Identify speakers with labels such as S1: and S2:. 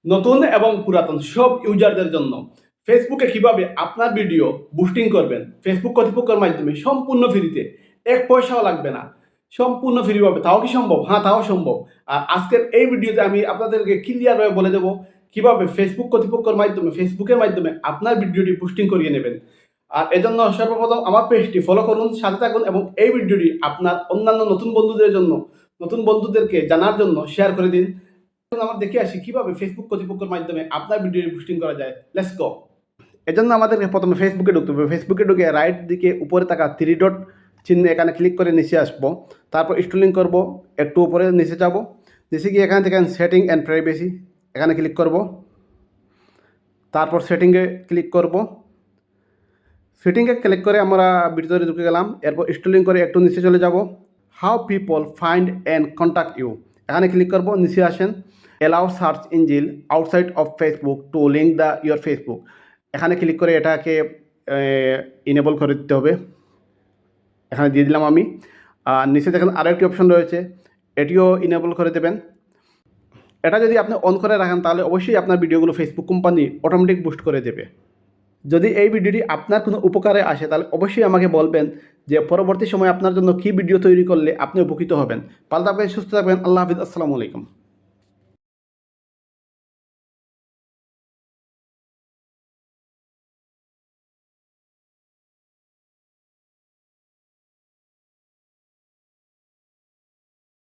S1: নতুন এবং পুরাতন সব ইউজারদের জন্য ফেসবুকে কিভাবে আপনার ভিডিও বুস্টিং করবেন ফেসবুক কর্তৃপক্ষের মাধ্যমে সম্পূর্ণ ফ্রিতে, এক পয়সাও লাগবে না, সম্পূর্ণ ফ্রি পাবে। তাও কি সম্ভব? হ্যাঁ, তাও সম্ভব। আর আজকের এই ভিডিওতে আমি আপনাদেরকে ক্লিয়ারভাবে বলে দেবো কিভাবে ফেসবুক কর্তৃপক্ষের মাধ্যমে ফেসবুকের মাধ্যমে আপনার ভিডিওটি বুস্টিং করিয়ে নেবেন। আর এজন্য সর্বপ্রথম আমার পেজটি ফলো করুন, সাথে থাকুন এবং এই ভিডিওটি আপনার অন্যান্য নতুন বন্ধুদের জন্য, নতুন বন্ধুদেরকে জানার জন্য শেয়ার করে দিন। আমরা দেখে আসি কিভাবে ফেসবুক কর্তৃপক্ষের মাধ্যমে আপনার ভিডিও বুস্টিং করা যায়। Let's go. এজন্য আমাদেরকে প্রথমে ফেসবুকে ঢুকতে হবে। ফেসবুকে ঢুকে রাইট দিকে উপরে থাকা 3 ডট চিহ্ন এখানে ক্লিক করে নিচে আসবো। তারপর স্ক্রলিং করব, একটু উপরে নিচে যাব, নিচে গিয়ে এখানে থেকে সেটিং অ্যান্ড প্রাইভেসি এখানে ক্লিক করব। তারপর সেটিংয়ে ক্লিক করব। সেটিংয়ে ক্লিক করে আমরা ভিতরে ঢুকে গেলাম। এরপর স্ক্রলিং করে একটু নিচে চলে যাব। How people find and contact you এখানে ক্লিক করব। নিচে আসেন, allow search engine outside of Facebook to link the your Facebook এখানে ক্লিক করে এটাকে ইনেবল করে দিতে হবে। এখানে দিয়ে দিলাম আমি। আর নিচে দেখেন আরও একটি অপশন রয়েছে, এটিও ইনেবল করে দেবেন। এটা যদি আপনি অন করে রাখেন তাহলে অবশ্যই আপনার ভিডিওগুলো ফেসবুক কোম্পানি অটোমেটিক বুস্ট করে দেবে। যদি এই ভিডিওটি আপনার কোনো উপকারে আসে তাহলে অবশ্যই আমাকে বলবেন যে পরবর্তী সময়ে আপনার জন্য কী ভিডিও তৈরি করলে আপনি উপকৃত হবেন। ভালো থাকবেন, সুস্থ থাকবেন। আল্লাহ হাফিজ, আসসালামু আলাইকুম।